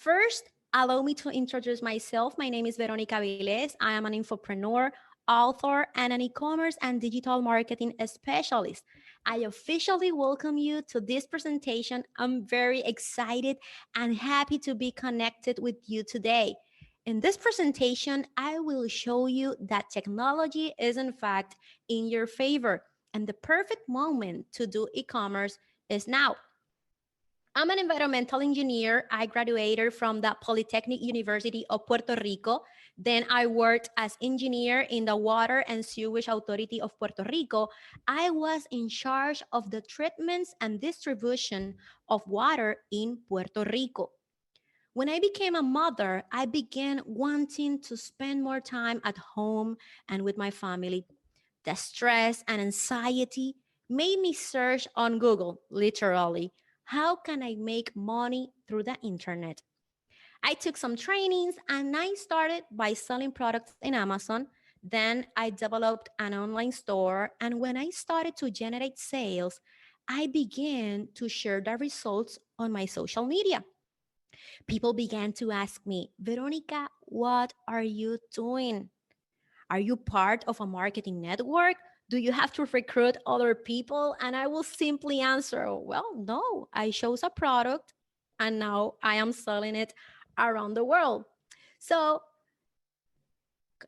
First, allow me to introduce myself. My name is Verónica Aviles. I am an infopreneur, author, and an e-commerce and digital marketing specialist. I officially welcome you to this presentation. I'm very excited and happy to be connected with you today. In this presentation, I will show you that technology is in fact in your favor, and the perfect moment to do e-commerce is now. I'm an environmental engineer. I graduated from the Polytechnic University of Puerto Rico. Then I worked as engineer in the Water and Sewage Authority of Puerto Rico. I was in charge of the treatments and distribution of water in Puerto Rico. When I became a mother, I began wanting to spend more time at home and with my family. The stress and anxiety made me search on Google, literally, how can I make money through the internet? I took some trainings and I started by selling products in Amazon. Then I developed an online store. And when I started to generate sales, I began to share the results on my social media. People began to ask me, Veronica, what are you doing? Are you part of a marketing network? Do you have to recruit other people? And I will simply answer, well, no, I chose a product and now I am selling it around the world. So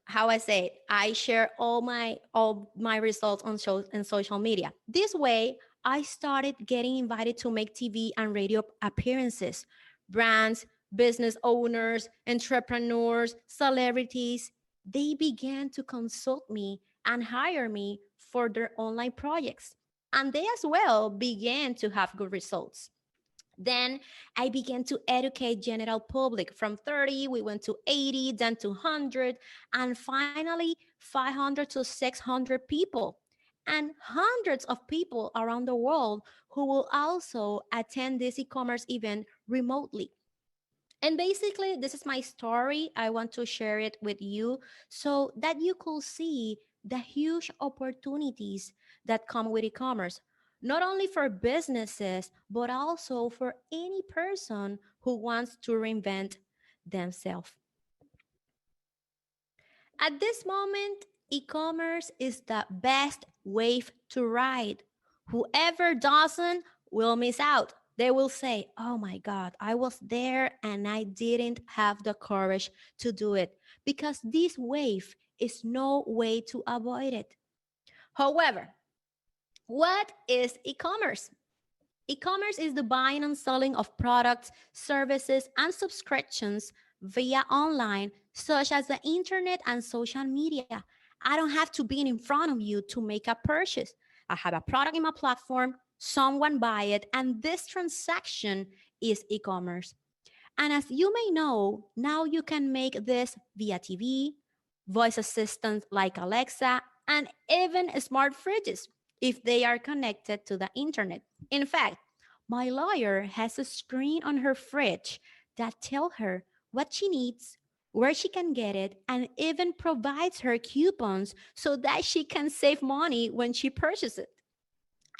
how I say it, I share all my results on social media. This way, I started getting invited to make TV and radio appearances. Brands, business owners, entrepreneurs, celebrities, they began to consult me and hire me for their online projects. And they as well began to have good results. Then I began to educate general public. From 30, we went to 80, then to 100, and finally 500 to 600 people. And hundreds of people around the world who will also attend this e-commerce event remotely. And basically, this is my story. I want to share it with you so that you could see the huge opportunities that come with e-commerce, not only for businesses, but also for any person who wants to reinvent themselves. At this moment, e-commerce is the best wave to ride. Whoever doesn't will miss out. They will say, oh my God, I was there and I didn't have the courage to do it, because this wave is no way to avoid it. However, what is e-commerce? E-commerce is the buying and selling of products, services, and subscriptions via online, such as the internet and social media. I don't have to be in front of you to make a purchase. I have a product in my platform, someone buy it, and this transaction is e-commerce. And as you may know, now you can make this via TV, voice assistants like Alexa, and even smart fridges if they are connected to the internet. In fact, my lawyer has a screen on her fridge that tells her what she needs, where she can get it, and even provides her coupons so that she can save money when she purchases it.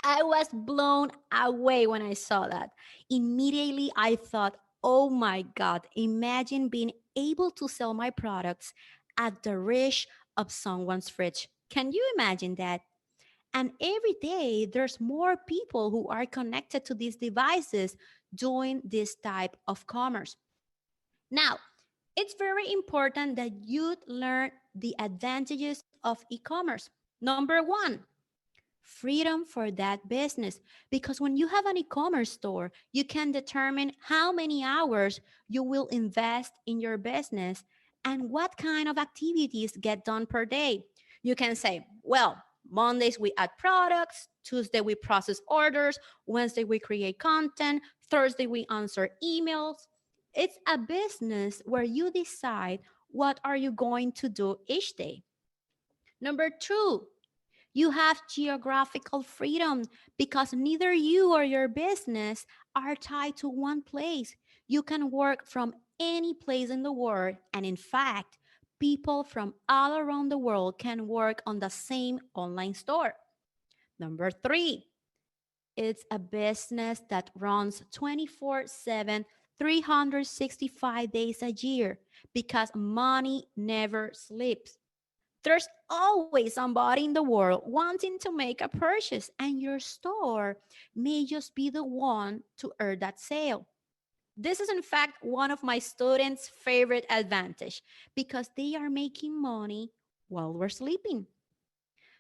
I was blown away when I saw that. Immediately, I thought, oh my God, imagine being able to sell my products at the reach of someone's fridge. Can you imagine that? And every day, there's more people who are connected to these devices doing this type of commerce. Now, it's very important that you learn the advantages of e-commerce. Number one, freedom for that business. Because when you have an e-commerce store, you can determine how many hours you will invest in your business and what kind of activities get done per day. You can say, well, Mondays we add products, Tuesday we process orders, Wednesday we create content, Thursday we answer emails. It's a business where you decide what are you going to do each day. Number two, you have geographical freedom because neither you or your business are tied to one place. You can work from any place in the world, and in fact, people from all around the world can work on the same online store. Number three, it's a business that runs 24/7, 365 days a year because money never sleeps. There's always somebody in the world wanting to make a purchase, and your store may just be the one to earn that sale. This is, in fact, one of my students' favorite advantage because they are making money while we're sleeping.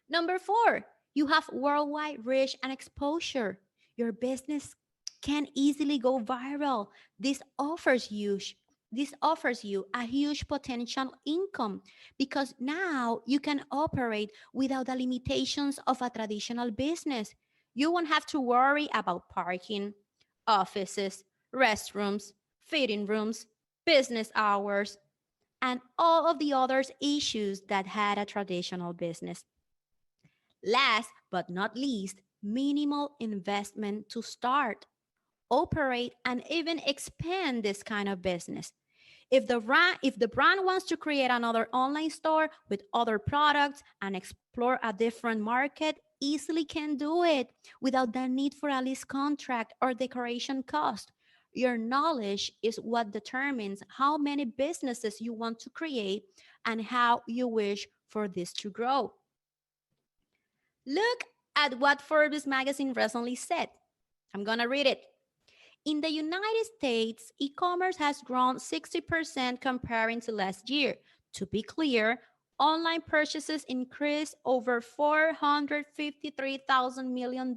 Number four, you have worldwide reach and exposure. Your business can easily go viral. This offers you a huge potential income because now you can operate without the limitations of a traditional business. You won't have to worry about parking, offices, restrooms, fitting rooms, business hours, and all of the other issues that had a traditional business. Last but not least, minimal investment to start, operate, and even expand this kind of business. If the brand wants to create another online store with other products and explore a different market, easily can do it without the need for a lease contract or decoration cost. Your knowledge is what determines how many businesses you want to create and how you wish for this to grow. Look at what Forbes magazine recently said. I'm going to read it. In the United States, e-commerce has grown 60% comparing to last year. To be clear, online purchases increased over $453,000 million,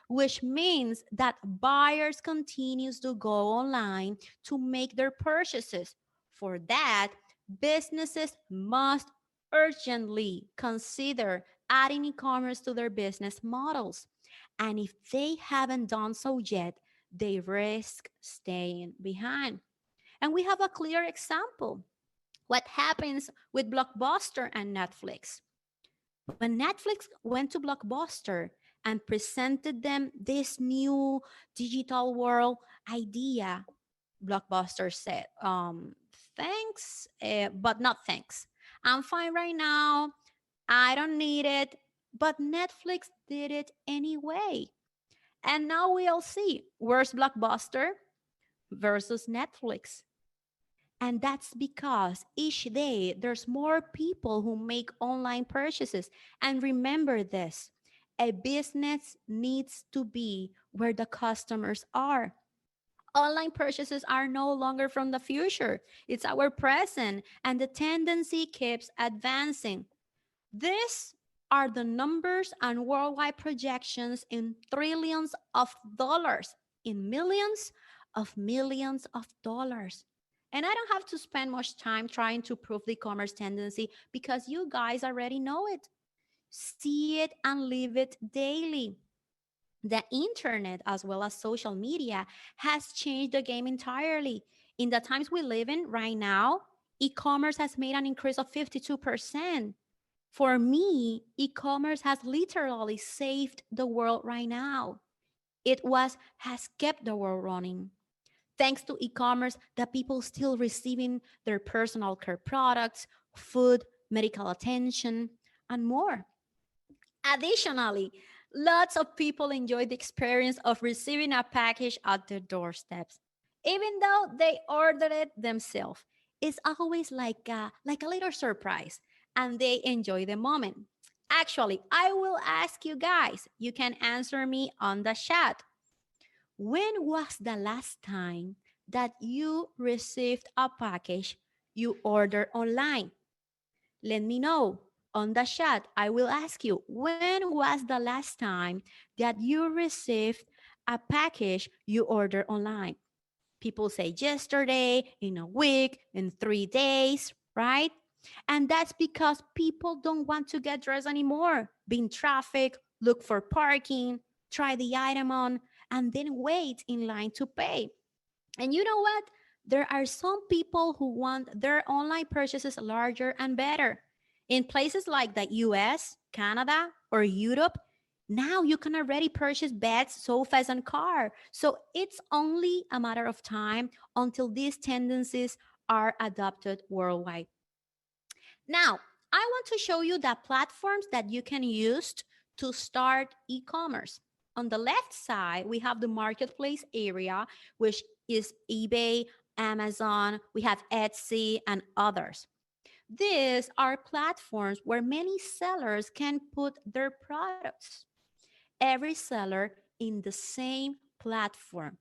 which means that buyers continue to go online to make their purchases. For that, businesses must urgently consider adding e-commerce to their business models. And if they haven't done so yet, they risk staying behind. And we have a clear example. What happens with Blockbuster and Netflix? When Netflix went to Blockbuster and presented them this new digital world idea, Blockbuster said, thanks, but not thanks. I'm fine right now. I don't need it. But Netflix did it anyway. And now we'll see where's Blockbuster versus Netflix. And that's because each day there's more people who make online purchases. And remember this, a business needs to be where the customers are. Online purchases are no longer from the future, it's our present, and the tendency keeps advancing. These are the numbers and worldwide projections in trillions of dollars, in millions of dollars. And I don't have to spend much time trying to prove the e-commerce tendency because you guys already know it, see it, and live it daily. The internet, as well as social media, has changed the game entirely. In the times we live in right now, e-commerce has made an increase of 52%. For me, e-commerce has literally saved the world right now. Has kept the world running. Thanks to e-commerce, the people still receiving their personal care products, food, medical attention, and more. Additionally, lots of people enjoy the experience of receiving a package at their doorsteps, even though they ordered it themselves. It's always like a little surprise, and they enjoy the moment. Actually, I will ask you guys. You can answer me on the chat. When was the last time that you received a package you ordered online? Let me know on the chat. I will ask you, when was the last time that you received a package you ordered online? People say yesterday, in a week, in 3 days, right? And that's because people don't want to get dressed anymore, be in traffic, look for parking, try the item on, and then wait in line to pay. And you know what? There are some people who want their online purchases larger and better. In places like the US, Canada, or Europe, now you can already purchase beds, sofas, and car. So it's only a matter of time until these tendencies are adopted worldwide. Now, I want to show you the platforms that you can use to start e-commerce. On the left side, we have the marketplace area, which is eBay, Amazon, we have Etsy, and others. These are platforms where many sellers can put their products. Every seller in the same platform.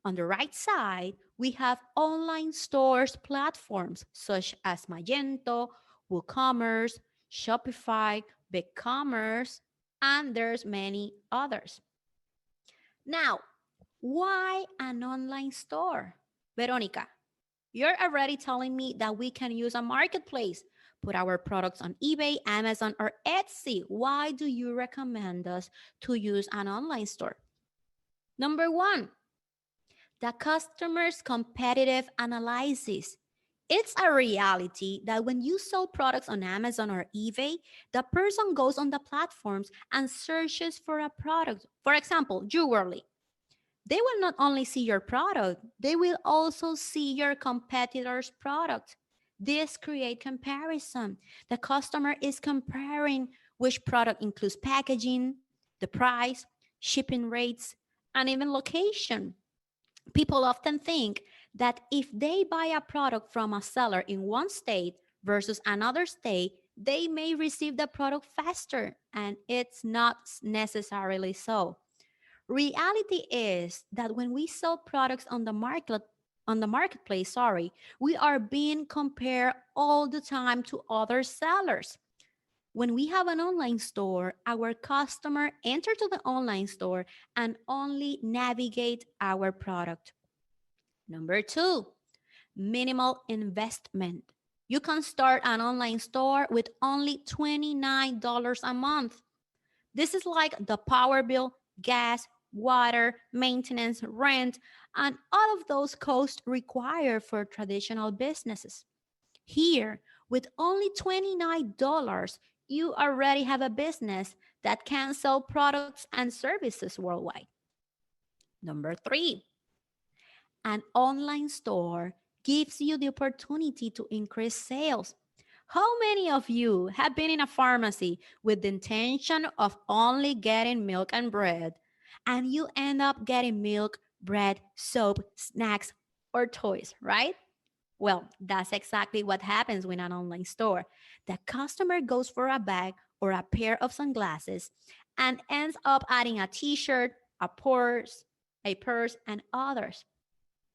On the right side, we have online stores platforms such as Magento, WooCommerce, Shopify, BigCommerce, and there's many others. Now, why an online store? Veronica, you're already telling me that we can use a marketplace, put our products on eBay, Amazon, or Etsy. Why do you recommend us to use an online store? Number one, the customer's competitive analysis. It's a reality that when you sell products on Amazon or eBay, the person goes on the platforms and searches for a product. For example, jewelry. They will not only see your product, they will also see your competitor's product. This creates comparison. The customer is comparing which product includes packaging, the price, shipping rates, and even location. People often think that if they buy a product from a seller in one state versus another state, they may receive the product faster, and it's not necessarily so. Reality is that when we sell products on the marketplace, we are being compared all the time to other sellers. When we have an online store, our customer enter to the online store and only navigate our product. Number two, minimal investment. You can start an online store with only $29 a month. This is like the power bill, gas, water, maintenance, rent, and all of those costs required for traditional businesses. Here, with only $29, you already have a business that can sell products and services worldwide. Number three, an online store gives you the opportunity to increase sales. How many of you have been in a pharmacy with the intention of only getting milk and bread, and you end up getting milk, bread, soap, snacks, or toys, right? Well, that's exactly what happens with an online store. The customer goes for a bag or a pair of sunglasses and ends up adding a t-shirt, a purse, and others.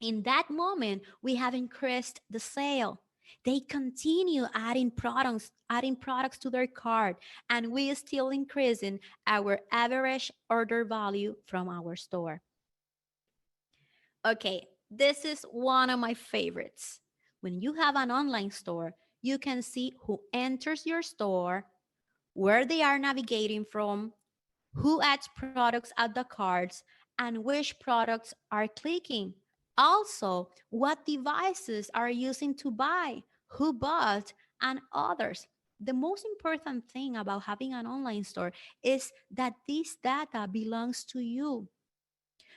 In that moment, we have increased the sale. They continue adding products to their cart, and we are still increasing our average order value from our store. Okay, this is one of my favorites. When you have an online store, you can see who enters your store, where they are navigating from, who adds products at the cards, and which products are clicking. Also, what devices are using to buy, who bought, and others. The most important thing about having an online store is that this data belongs to you.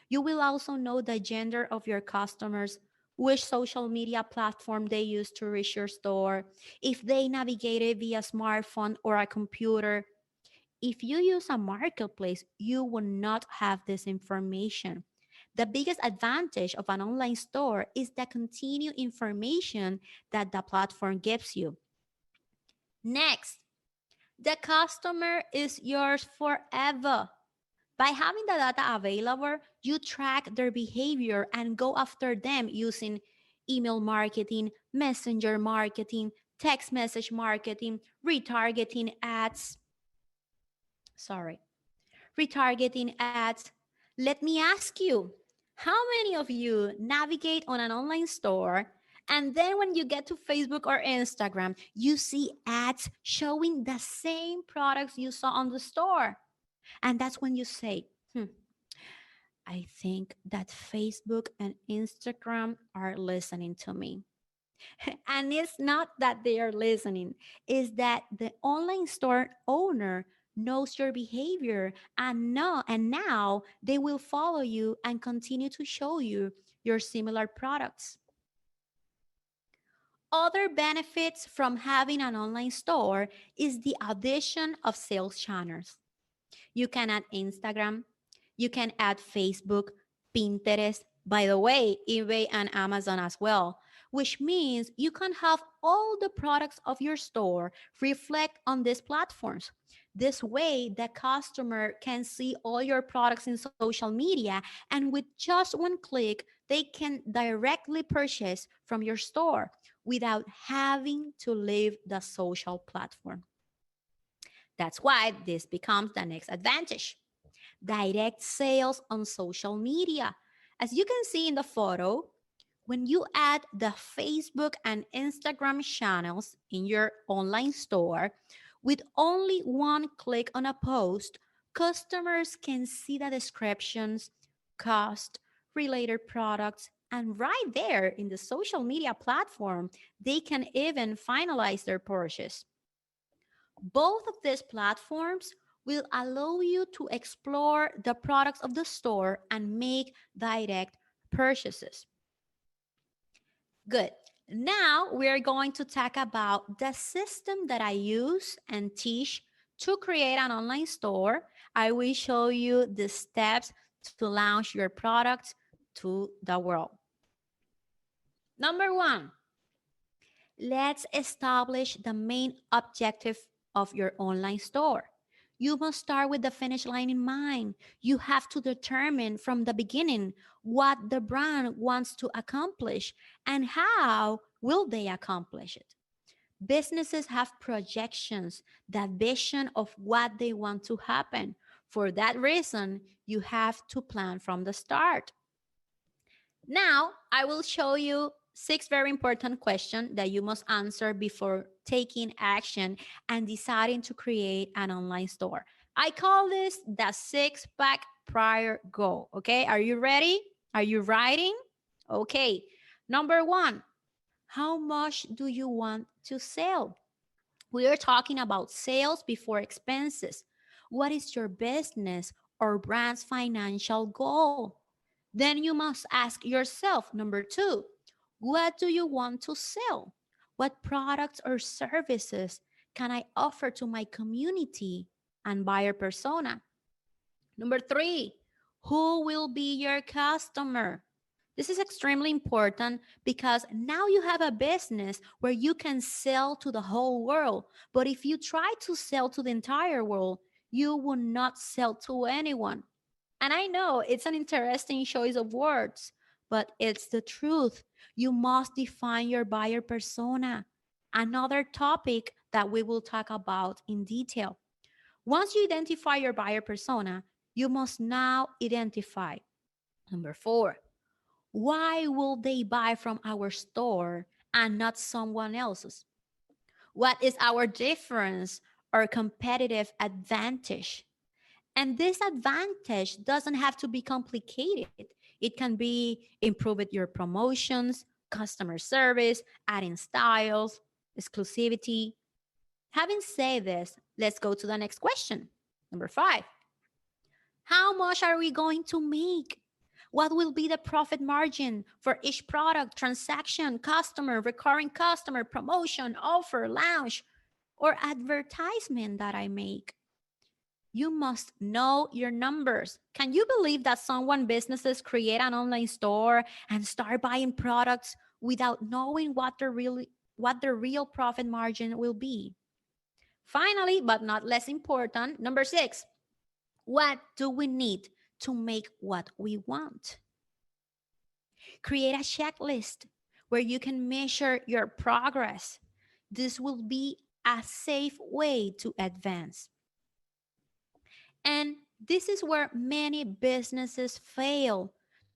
You will also know the gender of your customers, which social media platform they use to reach your store, if they navigated via smartphone or a computer. If you use a marketplace, you will not have this information. The biggest advantage of an online store is the continued information that the platform gives you. Next, the customer is yours forever. By having the data available, you track their behavior and go after them using email marketing, messenger marketing, text message marketing, retargeting ads. Sorry, retargeting ads. Let me ask you, how many of you navigate on an online store and then when you get to Facebook or Instagram, you see ads showing the same products you saw on the store? And that's when you say, I think that Facebook and Instagram are listening to me. And it's not that they are listening, it's that the online store owner knows your behavior and now they will follow you and continue to show you your similar products. Other benefits from having an online store is the addition of sales channels. You can add Instagram, you can add Facebook, Pinterest, By the way, eBay and Amazon as well, which means you can have all the products of your store reflect on these platforms. This way, the customer can see all your products in social media, and with just one click, they can directly purchase from your store without having to leave the social platform. That's why this becomes the next advantage: direct sales on social media. As you can see in the photo, when you add the Facebook and Instagram channels in your online store, with only one click on a post, customers can see the descriptions, cost, related products, and right there in the social media platform, they can even finalize their purchase. Both of these platforms will allow you to explore the products of the store and make direct purchases. Good. Now we're going to talk about the system that I use and teach to create an online store. I will show you the steps to launch your product to the world. Number one, let's establish the main objective of your online store. You must start with the finish line in mind. You have to determine from the beginning what the brand wants to accomplish and how will they accomplish it. Businesses have projections, the vision of what they want to happen. For that reason, you have to plan from the start. Now, I will show you 6 very important questions that you must answer before taking action and deciding to create an online store. I call this the 6-pack prior goal. Okay, are you ready? Are you writing? Okay, number 1, how much do you want to sell? We are talking about sales before expenses. What is your business or brand's financial goal? Then you must ask yourself, number 2, what do you want to sell? What products or services can I offer to my community and buyer persona? Number 3, who will be your customer? This is extremely important because now you have a business where you can sell to the whole world. But if you try to sell to the entire world, you will not sell to anyone. And I know it's an interesting choice of words, but it's the truth. You must define your buyer persona, another topic that we will talk about in detail. Once you identify your buyer persona, you must now identify, number 4, why will they buy from our store and not someone else's? What is our difference or competitive advantage? And this advantage doesn't have to be complicated. It can be improving your promotions, customer service, adding styles, exclusivity. Having said this, let's go to the next question. Number 5, how much are we going to make? What will be the profit margin for each product, transaction, customer, recurring customer, promotion, offer, launch, or advertisement that I make? You must know your numbers. Can you believe that businesses create an online store and start buying products without knowing what the real profit margin will be? Finally, but not less important, number 6, what do we need to make what we want? Create a checklist where you can measure your progress. This will be a safe way to advance. And this is where many businesses fail,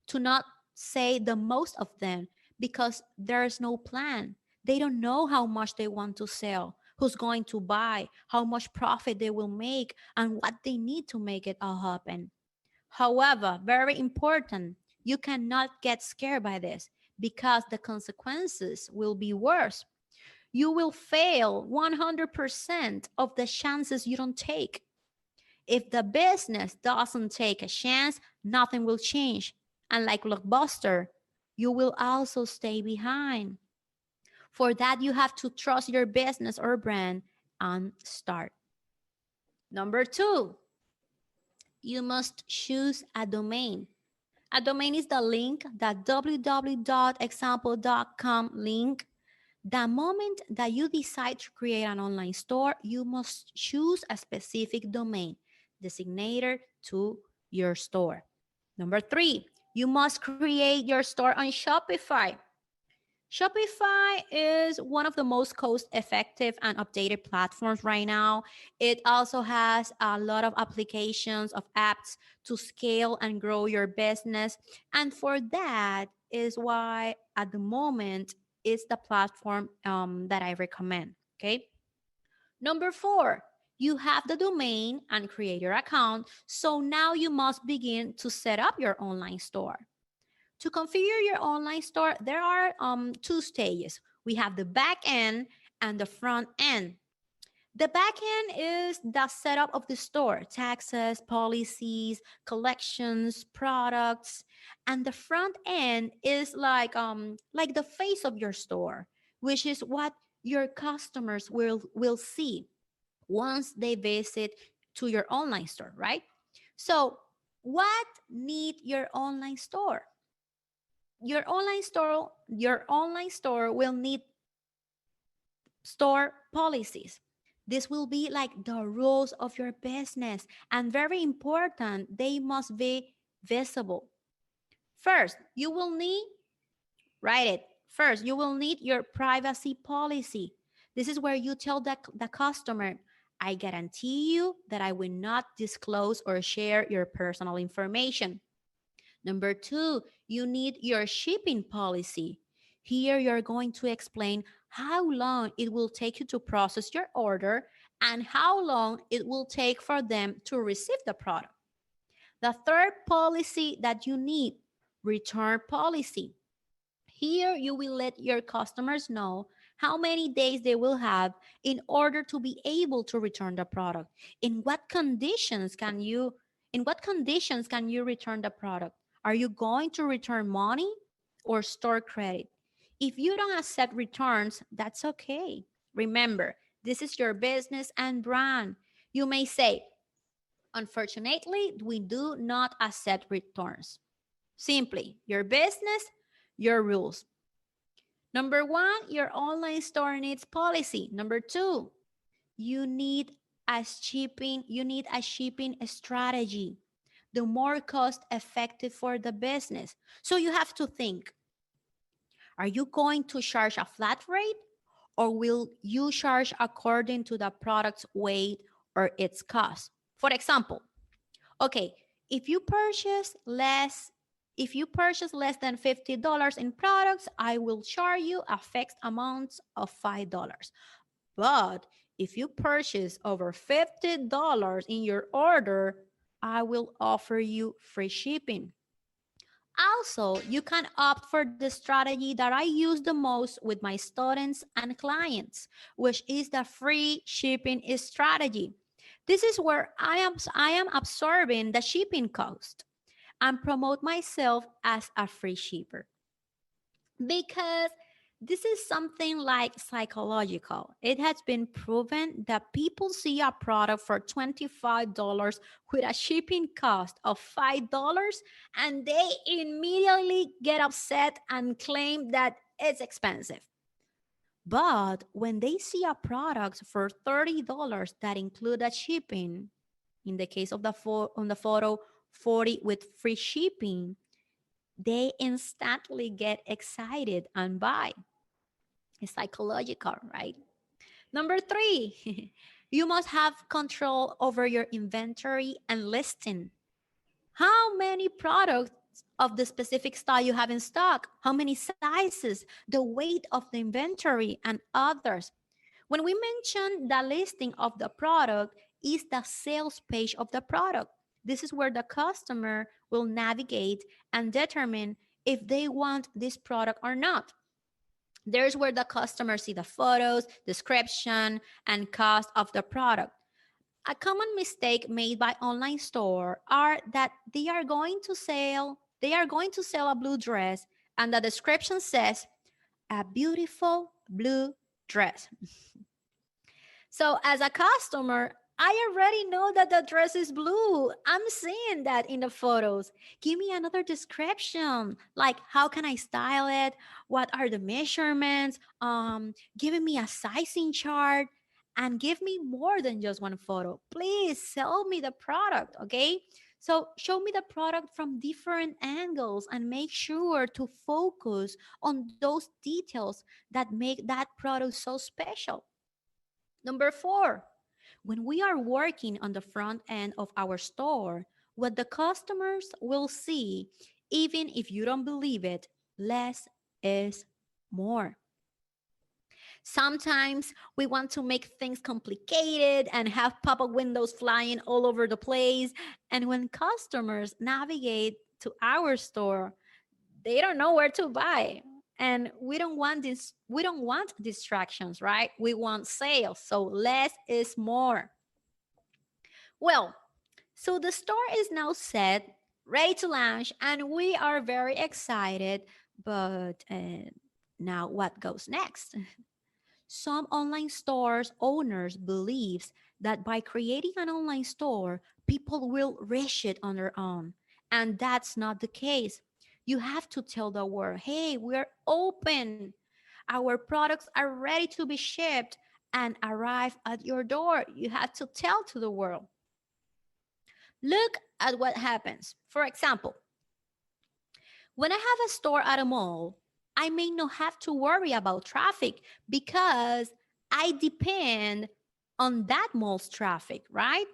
to not say the most of them, because there's no plan. They don't know how much they want to sell, who's going to buy, how much profit they will make, and what they need to make it all happen. However, very important, you cannot get scared by this because the consequences will be worse. You will fail 100% of the chances you don't take. If the business doesn't take a chance, nothing will change. And like Blockbuster, you will also stay behind. For that, you have to trust your business or brand and start. Number 2, you must choose a domain. A domain is the link, the www.example.com link. The moment that you decide to create an online store, you must choose a specific domain designated to your store. Number 3, you must create your store on Shopify. Shopify is one of the most cost-effective and updated platforms right now. It also has a lot of applications of apps to scale and grow your business. And for that is why at the moment it's the platform that I recommend. Okay. Number 4, you have the domain and create your account. So now you must begin to set up your online store. To configure your online store, there are 2 stages. We have the back end and the front end. The back end is the setup of the store, taxes, policies, collections, products, and the front end is like the face of your store, which is what your customers will see once they visit to your online store, right? So, what need your online store? Your online store will need store policies. This will be like the rules of your business, and very important, they must be visible. First, you will need write it. First, you will need your privacy policy. This is where you tell the customer, I guarantee you that I will not disclose or share your personal information. Number 2, you need your shipping policy. Here you're going to explain how long it will take you to process your order and how long it will take for them to receive the product. The third policy that you need, return policy. Here you will let your customers know how many days they will have in order to be able to return the product. In what conditions can you return the product? Are you going to return money or store credit? If you don't accept returns, that's okay. Remember, this is your business and brand. You may say, unfortunately, we do not accept returns. Simply, your business, your rules. Number 1, your online store needs policy. Number 2, you need a shipping strategy. The more cost effective for the business. So you have to think, are you going to charge a flat rate or will you charge according to the product's weight or its cost? For example, okay, if you purchase less than $50 in products, I will charge you a fixed amount of $5. But if you purchase over $50 in your order, I will offer you free shipping. Also, you can opt for the strategy that I use the most with my students and clients, which is the free shipping strategy. This is where I am absorbing the shipping cost and promote myself as a free shipper. Because this is something like psychological. It has been proven that people see a product for $25 with a shipping cost of $5 and they immediately get upset and claim that it's expensive. But when they see a product for $30 that include a shipping, in the case of on the photo 40 with free shipping, they instantly get excited and buy. It's psychological, right? Number 3, you must have control over your inventory and listing. How many products of the specific style you have in stock? How many sizes? The weight of the inventory and others. When we mention the listing of the product, is the sales page of the product. This is where the customer will navigate and determine if they want this product or not. There's where the customer see the photos, description, and cost of the product. A common mistake made by online store are that they are going to sell a blue dress and the description says a beautiful blue dress. So as a customer, I already know that the dress is blue. I'm seeing that in the photos. Give me another description. Like, how can I style it? What are the measurements? Giving me a sizing chart and give me more than just one photo. Please sell me the product, okay? So show me the product from different angles and make sure to focus on those details that make that product so special. Number four, when we are working on the front end of our store, what the customers will see, even if you don't believe it, less is more. Sometimes we want to make things complicated and have pop-up windows flying all over the place. And when customers navigate to our store, they don't know where to buy. And we don't want distractions, right? We want sales. So less is more. Well, so the store is now set, ready to launch, and we are very excited. But now what goes next? Some online stores owners believes that by creating an online store, people will reach it on their own. And that's not the case. You have to tell the world, hey, we're open. Our products are ready to be shipped and arrive at your door. You have to tell to the world. Look at what happens. For example, when I have a store at a mall, I may not have to worry about traffic because I depend on that mall's traffic, right?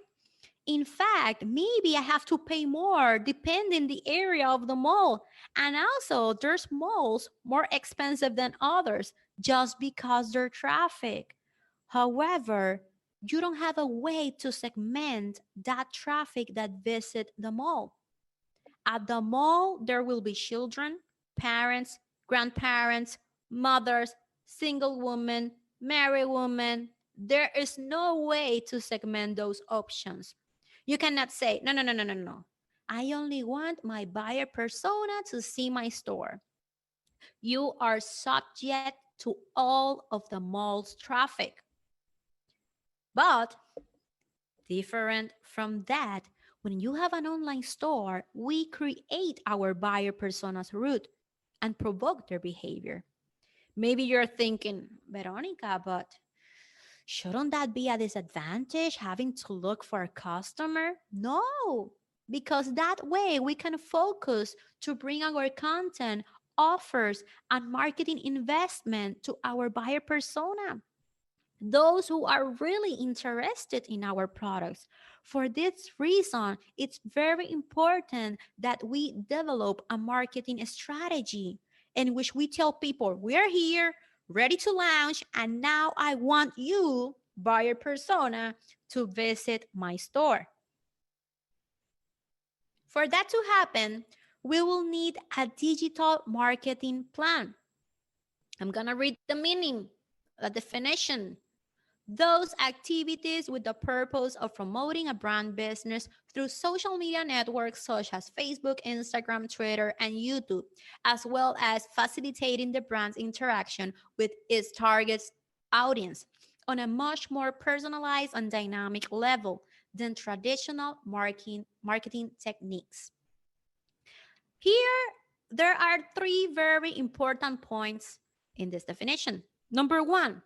In fact, maybe I have to pay more depending the area of the mall. And also, there's malls more expensive than others just because they're traffic. However, you don't have a way to segment that traffic that visit the mall. At the mall, there will be children, parents, grandparents, mothers, single women, married women. There is no way to segment those options. You cannot say, no, no, no, no, no, no. I only want my buyer persona to see my store. You are subject to all of the mall's traffic. But different from that, when you have an online store, we create our buyer persona's route and provoke their behavior. Maybe you're thinking, Veronica, but shouldn't that be a disadvantage having to look for a customer? No, because that way we can focus to bring our content, offers, and marketing investment to our buyer persona, those who are really interested in our products. For this reason, it's very important that we develop a marketing strategy in which we tell people, we're here, ready to launch, and now I want you, buyer persona, to visit my store. For that to happen, we will need a digital marketing plan. I'm gonna read the meaning, the definition. Those activities with the purpose of promoting a brand business through social media networks such as Facebook, Instagram, Twitter, and YouTube, as well as facilitating the brand's interaction with its target audience on a much more personalized and dynamic level than traditional marketing techniques. Here, there are three very important points in this definition. Number one,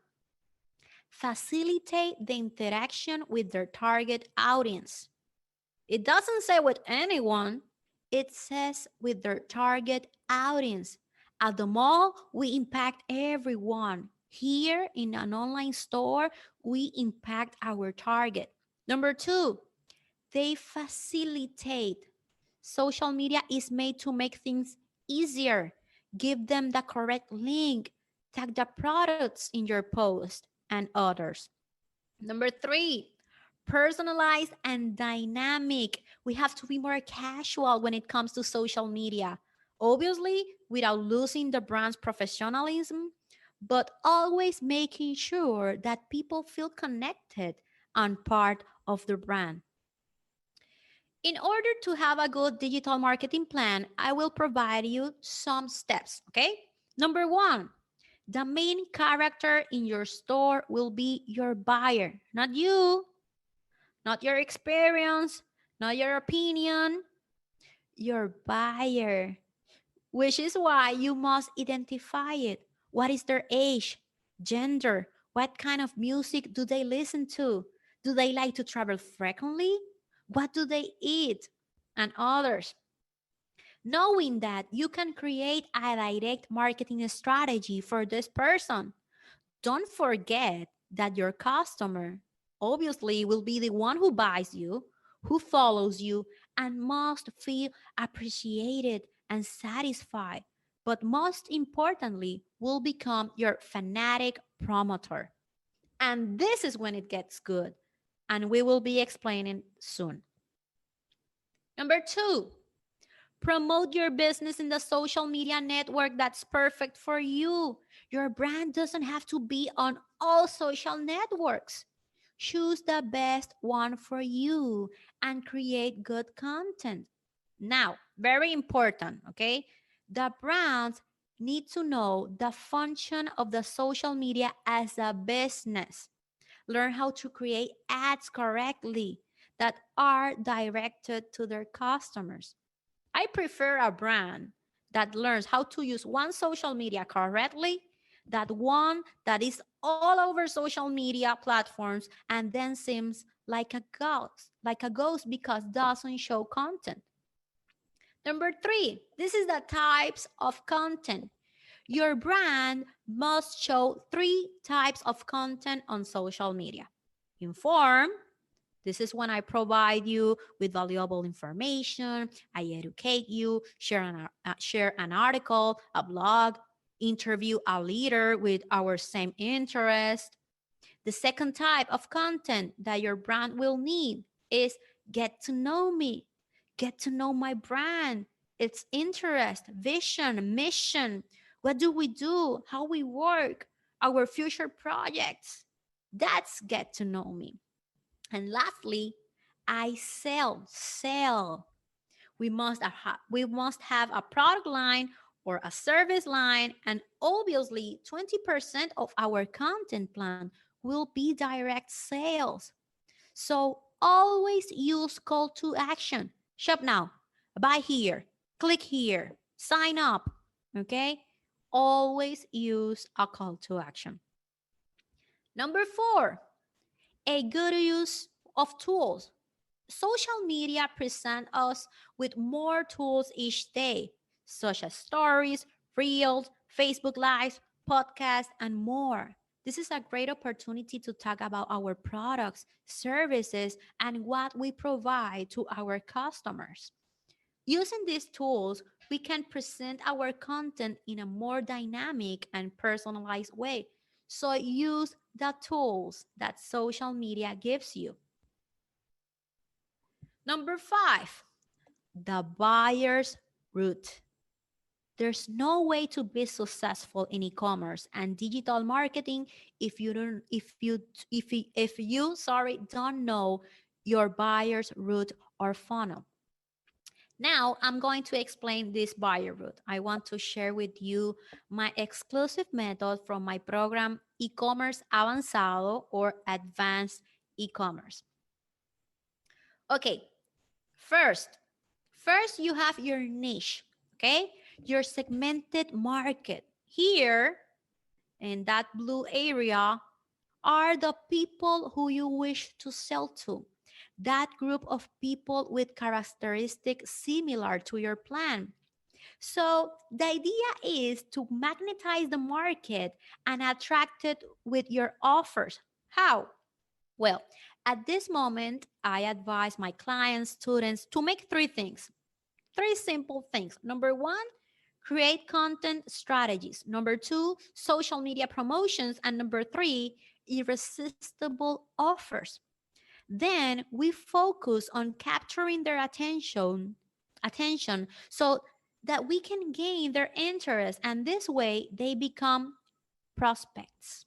facilitate the interaction with their target audience. It doesn't say with anyone, it says with their target audience. At the mall, we impact everyone. Here in an online store, we impact our target. Number two, they facilitate. Social media is made to make things easier. Give them the correct link. Tag the products in your post and others. Number three, personalized and dynamic. We have to be more casual when it comes to social media. Obviously, without losing the brand's professionalism, but always making sure that people feel connected and part of the brand. In order to have a good digital marketing plan, I will provide you some steps, okay? Number one, the main character in your store will be your buyer, not you. not your experience, not your opinion, your buyer, which is why you must identify it. What is their age, gender? What kind of music do they listen to? Do they like to travel frequently? What do they eat? And others. Knowing that, you can create a direct marketing strategy for this person. Don't forget that your customer obviously will be the one who buys you, who follows you, and must feel appreciated and satisfied. But most importantly, will become your fanatic promoter. And this is when it gets good. And we will be explaining soon. Number two, promote your business in the social media network that's perfect for you. Your brand doesn't have to be on all social networks. Choose the best one for you and create good content. Now, very important, okay? The brands need to know the function of the social media as a business. Learn how to create ads correctly that are directed to their customers. I prefer a brand that learns how to use one social media correctly, that one that is all over social media platforms and then seems like a ghost because doesn't show content. Number three, this is the types of content. Your brand must show three types of content on social media. Inform, this is when I provide you with valuable information, I educate you, share an article, a blog, interview a leader with our same interest. The second type of content that your brand will need is get to know me, get to know my brand, its interest, vision, mission. What do we do? How we work? Our future projects. That's get to know me. And lastly, I sell. We must have a product line or a service line, and obviously 20% of our content plan will be direct sales. So always use call to action. Shop now, buy here, click here, sign up. Okay? Always use a call to action. Number 4, a good use of tools. Social media present us with more tools each day, such as stories, reels, Facebook Lives, podcasts, and more. This is a great opportunity to talk about our products, services, and what we provide to our customers. Using these tools, we can present our content in a more dynamic and personalized way. So use the tools that social media gives you. Number 5, the buyer's route. There's no way to be successful in e-commerce and digital marketing if you don't if you sorry don't know your buyer's route or funnel. Now, I'm going to explain this buyer route. I want to share with you my exclusive method from my program E-commerce Avanzado or Advanced E-commerce. Okay, First, you have your niche, okay? Your segmented market. Here, in that blue area, are the people who you wish to sell to. That group of people with characteristics similar to your plan. So the idea is to magnetize the market and attract it with your offers. How? Well, at this moment, I advise my clients, students to make three things. Three simple things. Number 1, create content strategies. Number 2, social media promotions. And number 3, irresistible offers. Then we focus on capturing their attention so that we can gain their interest, and this way they become prospects.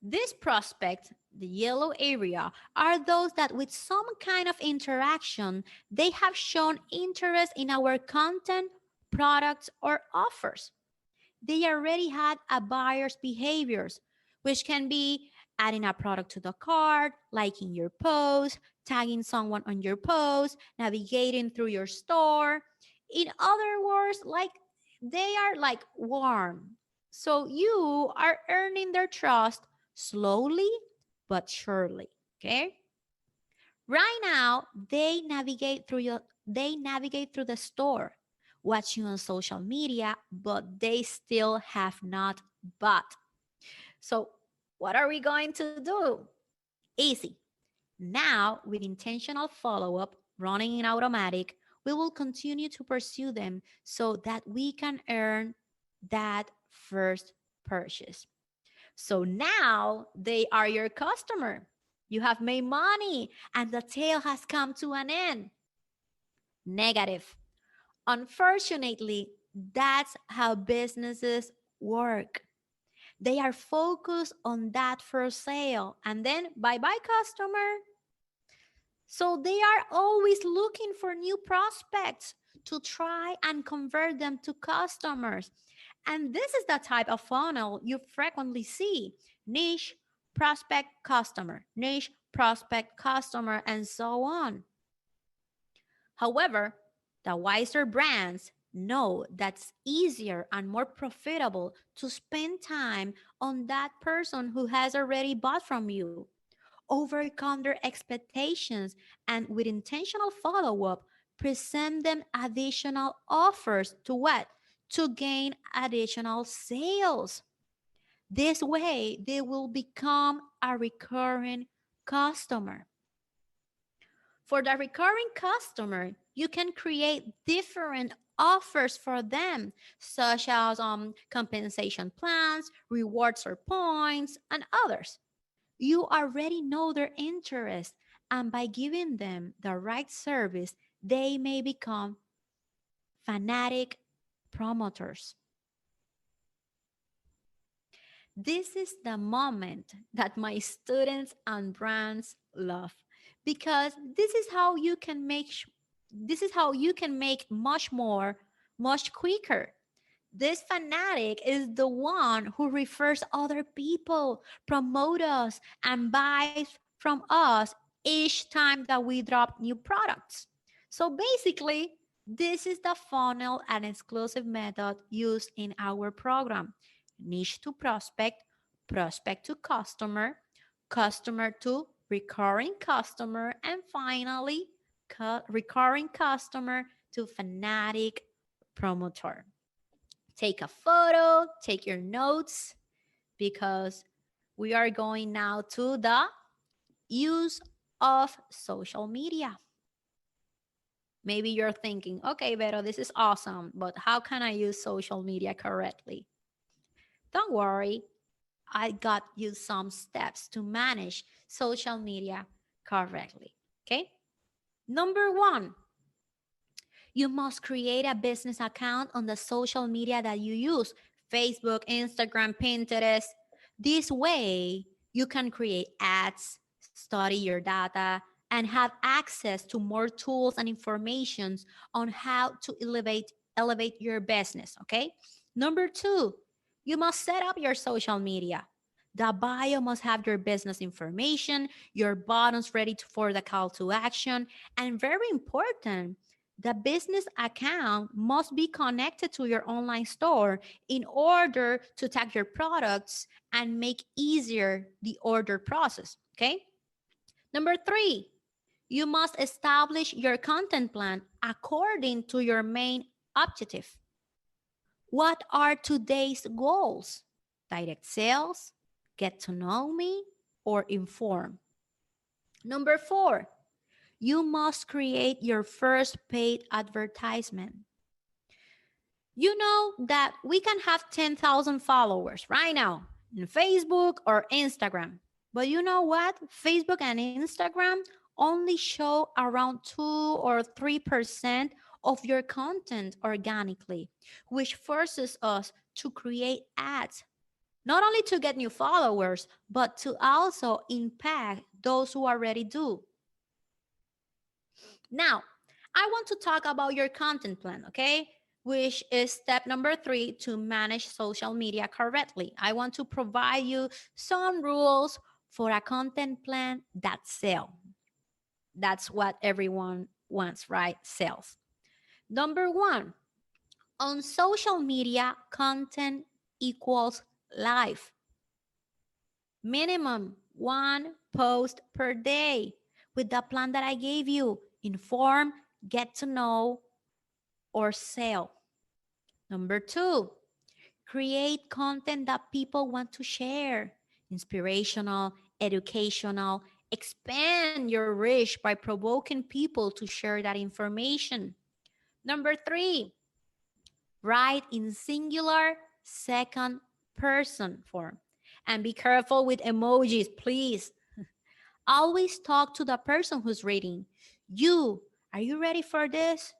These prospects, the yellow area, are those that with some kind of interaction, they have shown interest in our content, products, or offers. They already had a buyer's behaviors, which can be adding a product to the cart, liking your post, tagging someone on your post, navigating through your store. In other words, like they are like warm. So you are earning their trust slowly but surely. Okay? Right now, they navigate through the store, watch you on social media, but they still have not bought. So, what are we going to do? Easy. Now, with intentional follow-up running in automatic, we will continue to pursue them so that we can earn that first purchase. So now they are your customer. You have made money and the tale has come to an end. Negative. Unfortunately, that's how businesses work. They are focused on that first sale and then bye bye, customer. So they are always looking for new prospects to try and convert them to customers. And this is the type of funnel you frequently see: niche, prospect, customer, niche, prospect, customer, and so on. However, the wiser brands know that's easier and more profitable to spend time on that person who has already bought from you, overcome their expectations, and with intentional follow up, present them additional offers to what? To gain additional sales. This way, they will become a recurring customer. For the recurring customer, you can create different offers for them, such as compensation plans, rewards or points, and others. You already know their interest, and by giving them the right service, they may become fanatic promoters. This is the moment that my students and brands love, because this is how you can make much more much quicker. This fanatic is the one who refers other people, promote us, and buys from us each time that we drop new products. So basically, this is the funnel and exclusive method used in our program: niche to prospect, prospect to customer, customer to recurring customer, and finally, recurring customer to fanatic promoter. Take a photo, take your notes, because we are going now to the use of social media. Maybe you're thinking, okay, Vero, this is awesome, but how can I use social media correctly? Don't worry, I got you some steps to manage social media correctly. Okay? Number one, you must create a business account on the social media that you use: Facebook, Instagram, Pinterest. This way, you can create ads, study your data, and have access to more tools and informations on how to elevate your business, okay? Number two, you must set up your social media. The bio must have your business information, your buttons ready for the call to action, and very important, the business account must be connected to your online store in order to tag your products and make easier the order process, okay? Number three, you must establish your content plan according to your main objective. What are today's goals? Direct sales, get to know me, or inform? Number four, you must create your first paid advertisement. You know that we can have 10,000 followers right now in Facebook or Instagram. But you know what? Facebook and Instagram only show around 2 or 3% of your content organically, which forces us to create ads, not only to get new followers, but to also impact those who already do. Now, I want to talk about your content plan, okay? Which is step number three to manage social media correctly. I want to provide you some rules for a content plan that sells. That's what everyone wants, right? Sales. Number one, on social media, content equals life. Minimum one post per day with the plan that I gave you. Inform, get to know, or sell. Number two, create content that people want to share. Inspirational, educational, expand your reach by provoking people to share that information. Number three, write in singular second person form. And be careful with emojis, please. Always talk to the person who's reading. You, are you ready for this?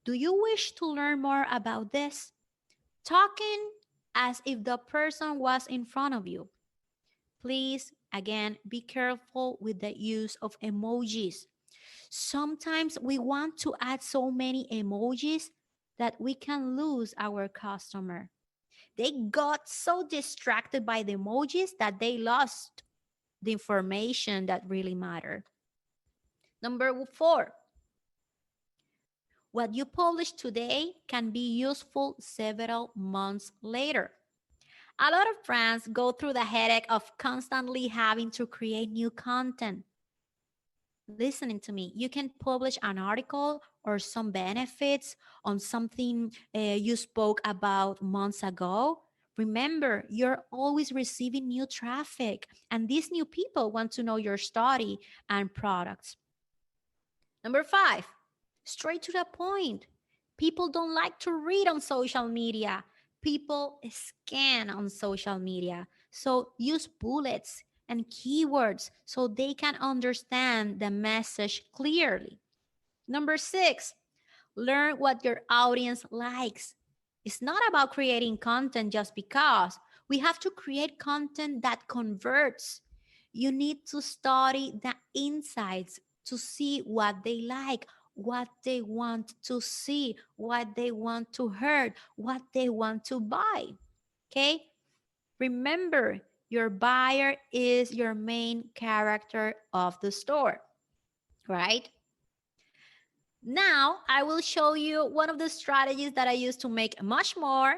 Do you wish to learn more about this? Talking as if the person was in front of you. Please, again, be careful with the use of emojis. Sometimes we want to add so many emojis that we can lose our customer. They got so distracted by the emojis that they lost the information that really mattered. Number four, what you publish today can be useful several months later. A lot of brands go through the headache of constantly having to create new content. Listening to me, you can publish an article or some benefits on something you spoke about months ago. Remember, you're always receiving new traffic, and these new people want to know your story and products. Number five, straight to the point. People don't like to read on social media. People scan on social media. So use bullets and keywords so they can understand the message clearly. Number six, learn what your audience likes. It's not about creating content just because. We have to create content that converts. You need to study the insights to see what they like, what they want to see, what they want to hear, what they want to buy. Okay? Remember, your buyer is your main character of the store, right? Now, I will show you one of the strategies that I use to make much more,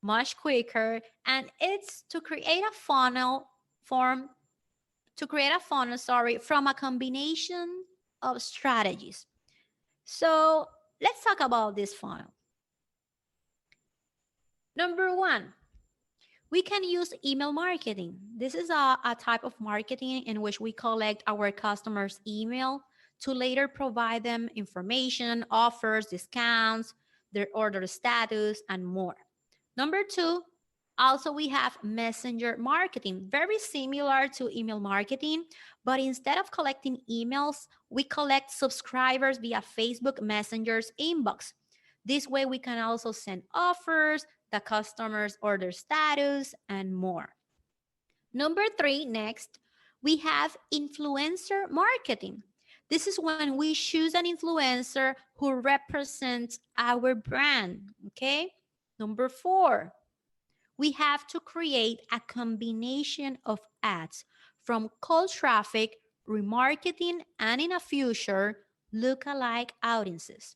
much quicker, and it's to create a funnel from a combination of strategies. So let's talk about this funnel. Number one, we can use email marketing. This is a type of marketing in which we collect our customers' email to later provide them information, offers, discounts, their order status, and more. Number two, also we have messenger marketing, very similar to email marketing, but instead of collecting emails, we collect subscribers via Facebook Messenger's inbox. This way we can also send offers, the customer's order status, and more. Number three, next, we have influencer marketing. This is when we choose an influencer who represents our brand, okay? Number four, we have to create a combination of ads from cold traffic, remarketing, and in a future, lookalike audiences.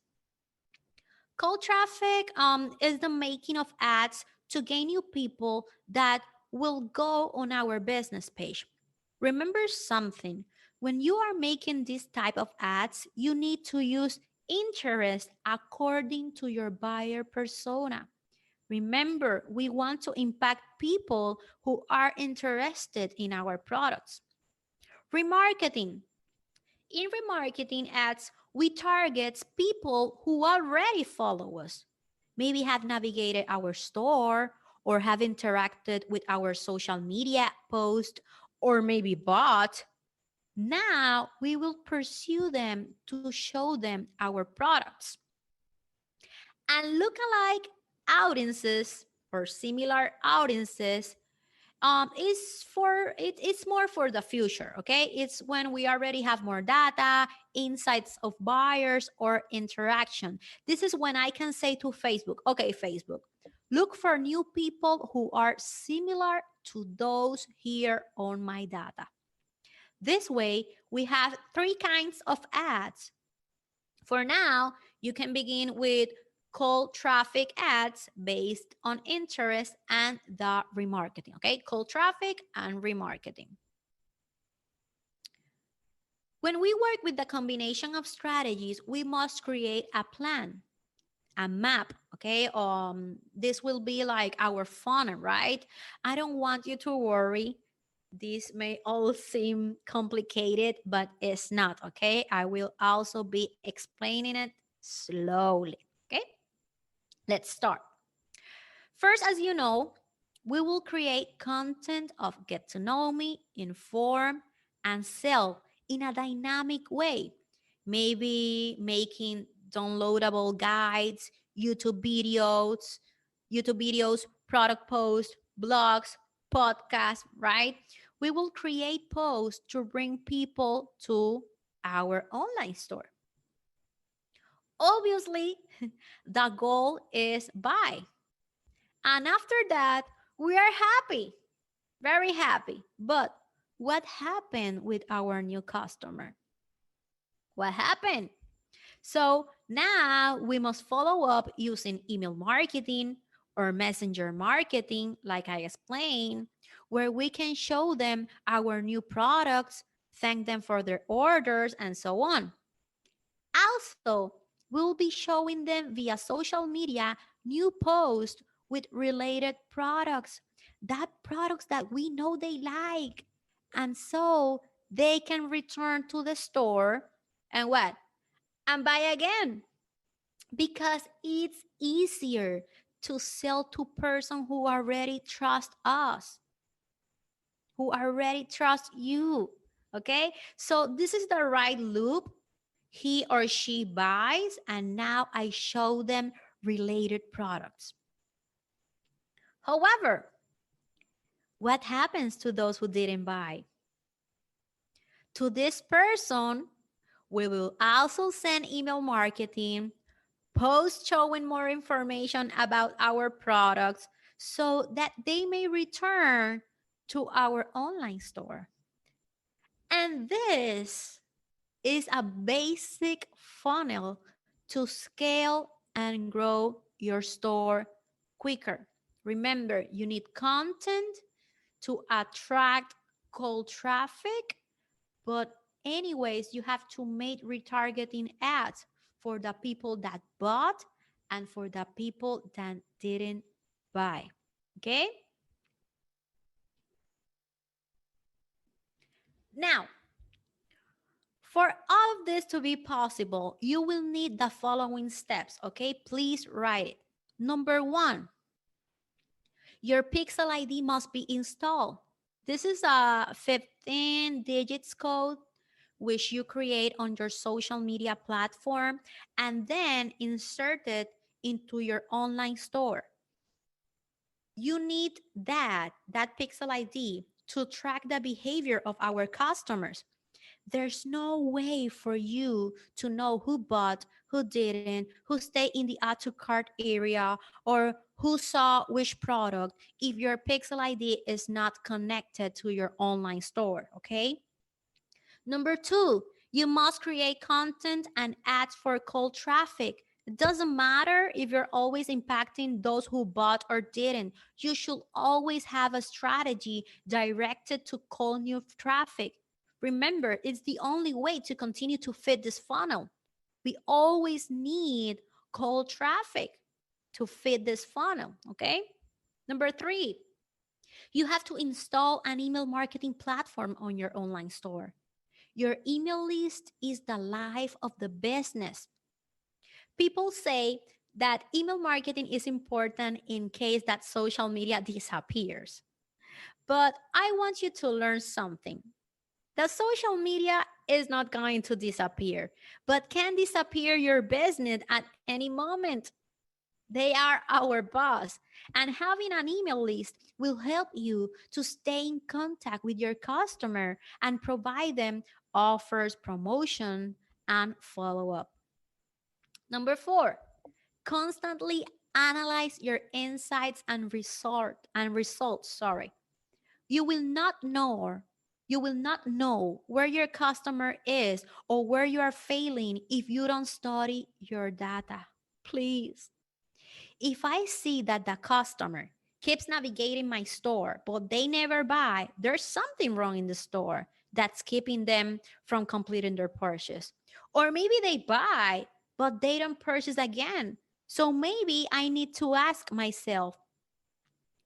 Cold traffic is the making of ads to gain new people that will go on our business page. Remember something, when you are making this type of ads, you need to use interest according to your buyer persona. Remember, we want to impact people who are interested in our products. Remarketing. In remarketing ads, we target people who already follow us, maybe have navigated our store or have interacted with our social media post or maybe bought. Now we will pursue them to show them our products. And lookalike audiences or similar audiences it's more for the future, okay? It's when we already have more data, insights of buyers or interaction. This is when I can say to Facebook, okay, Facebook, look for new people who are similar to those here on my data. This way, we have three kinds of ads. For now, you can begin with cold traffic ads based on interest and the remarketing. Okay, cold traffic and remarketing. When we work with the combination of strategies, we must create a plan, a map. Okay, this will be like our funnel, right? I don't want you to worry. This may all seem complicated, but it's not. Okay, I will also be explaining it slowly. Okay, let's start. First, as you know, we will create content of get to know me, inform, and sell in a dynamic way. Maybe making downloadable guides, YouTube videos, product posts, blogs, podcasts, right? We will create posts to bring people to our online store. Obviously, the goal is buy. And after that, we are happy, very happy. But what happened with our new customer? What happened? So now we must follow up using email marketing or messenger marketing, like I explained, where we can show them our new products, thank them for their orders, and so on. Also, we'll be showing them via social media new posts with related products, that products that we know they like. And so they can return to the store and what? And buy again, because it's easier to sell to person who already trust us, who already trust you. Okay? So this is the right loop. He or she buys, and now I show them related products. However, what happens to those who didn't buy? To this person, we will also send email marketing, post showing more information about our products so that they may return to our online store. And this is a basic funnel to scale and grow your store quicker. Remember, you need content to attract cold traffic, but anyways, you have to make retargeting ads for the people that bought and for the people that didn't buy. Okay? Now, for all of this to be possible, you will need the following steps, okay? Please write it. Number one, your Pixel ID must be installed. This is a 15 digits code which you create on your social media platform and then insert it into your online store. You need that Pixel ID to track the behavior of our customers. There's no way for you to know who bought, who didn't, who stayed in the add to cart area, or who saw which product if your Pixel ID is not connected to your online store, okay? Number two, you must create content and ads for cold traffic. It doesn't matter if you're always impacting those who bought or didn't. You should always have a strategy directed to cold new traffic. Remember, it's the only way to continue to fit this funnel. We always need cold traffic to fit this funnel, okay? Number three, you have to install an email marketing platform on your online store. Your email list is the life of the business. People say that email marketing is important in case that social media disappears. But I want you to learn something. The social media is not going to disappear, but can disappear your business at any moment. They are our boss. And having an email list will help you to stay in contact with your customer and provide them offers, promotion, and follow up. Number four, constantly analyze your insights and results. You will not know You will not know where your customer is or where you are failing if you don't study your data. Please. If I see that the customer keeps navigating my store, but they never buy, there's something wrong in the store that's keeping them from completing their purchase. Or maybe they buy, but they don't purchase again. So maybe I need to ask myself,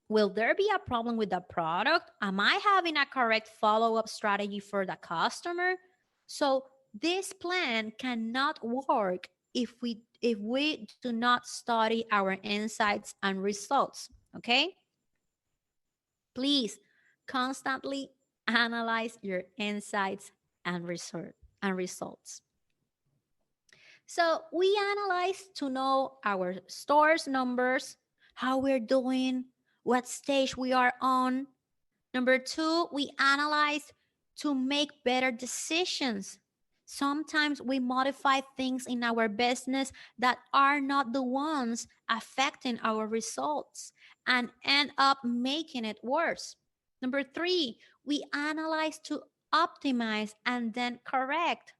will there be a problem with the product? Am I having a correct follow-up strategy for the customer? So this plan cannot work if we do not study our insights and results, okay? Please constantly analyze your insights and results. So we analyze to know our store's numbers, how we're doing, what stage we are on. Number two, we analyze to make better decisions. Sometimes we modify things in our business that are not the ones affecting our results and end up making it worse. Number three, we analyze to optimize and then correct.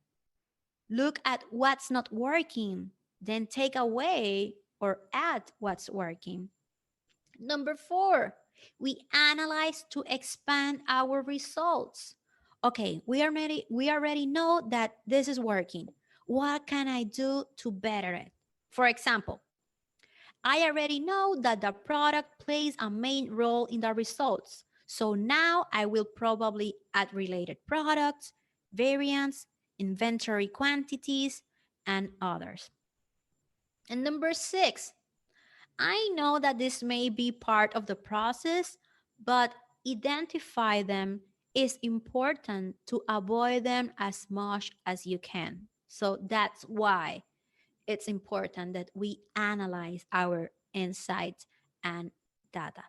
Look at what's not working, then take away or add what's working. Number four, we analyze to expand our results. Okay, we already know that this is working. What can I do to better it? For example, I already know that the product plays a main role in the results. So now I will probably add related products, variants, inventory quantities, and others. And number six, I know that this may be part of the process, but identify them is important to avoid them as much as you can. So that's why it's important that we analyze our insights and data.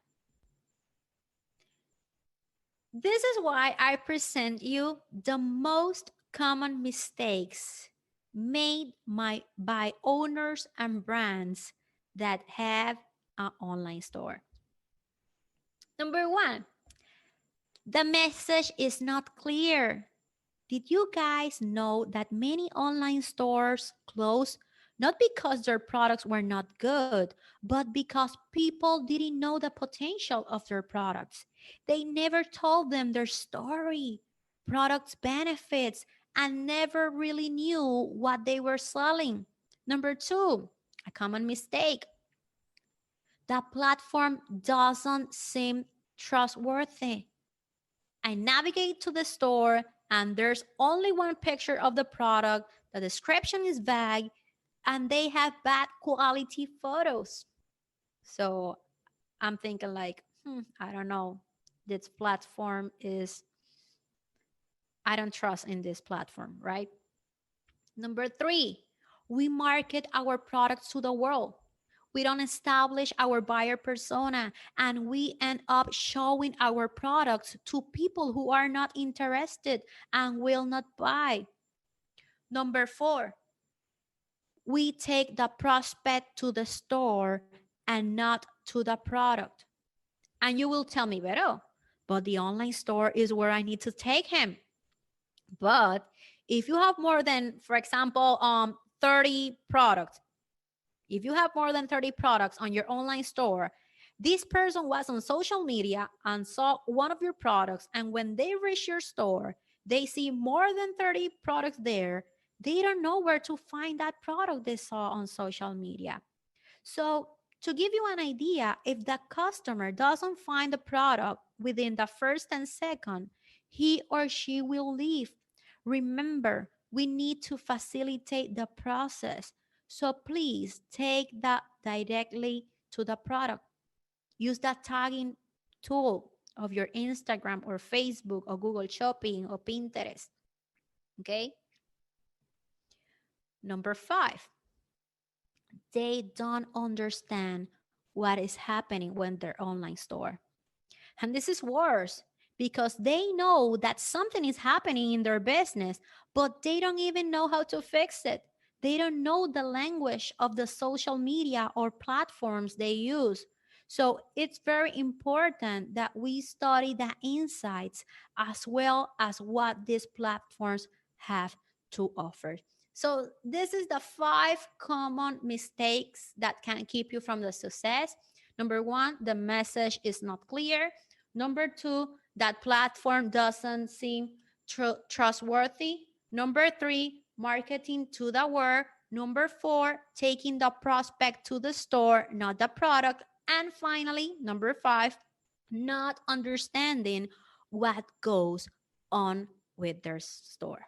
This is why I present you the most common mistakes made by owners and brands that have an online store. Number one, the message is not clear. Did you guys know that many online stores closed not because their products were not good, but because people didn't know the potential of their products? They never told them their story, products benefits, and never really knew what they were selling. Number two, a common mistake. The platform doesn't seem trustworthy. I navigate to the store and there's only one picture of the product, the description is vague, and they have bad quality photos. So I'm thinking like, I don't know. This platform is, I don't trust in this platform, right? Number three, we market our products to the world. We don't establish our buyer persona and we end up showing our products to people who are not interested and will not buy. Number four, we take the prospect to the store and not to the product. And you will tell me, Vero, but the online store is where I need to take him. But if you have more than, for example, 30 products, if you have more than 30 products on your online store, this person was on social media and saw one of your products, and when they reach your store, they see more than 30 products there. They don't know where to find that product they saw on social media. So to give you an idea, if the customer doesn't find the product within the first and second, he or she will leave. Remember, we need to facilitate the process. So please take that directly to the product. Use that tagging tool of your Instagram or Facebook or Google Shopping or Pinterest. Okay? Number five, they don't understand what is happening when their online store. And this is worse because they know that something is happening in their business, but they don't even know how to fix it. They don't know the language of the social media or platforms they use. So it's very important that we study the insights as well as what these platforms have to offer. So this is the 5 common mistakes that can keep you from the success. Number 1, the message is not clear. Number 2, that platform doesn't seem trustworthy. Number 3, marketing to the world. Number 4, taking the prospect to the store, not the product. And finally, number 5, not understanding what goes on with their store.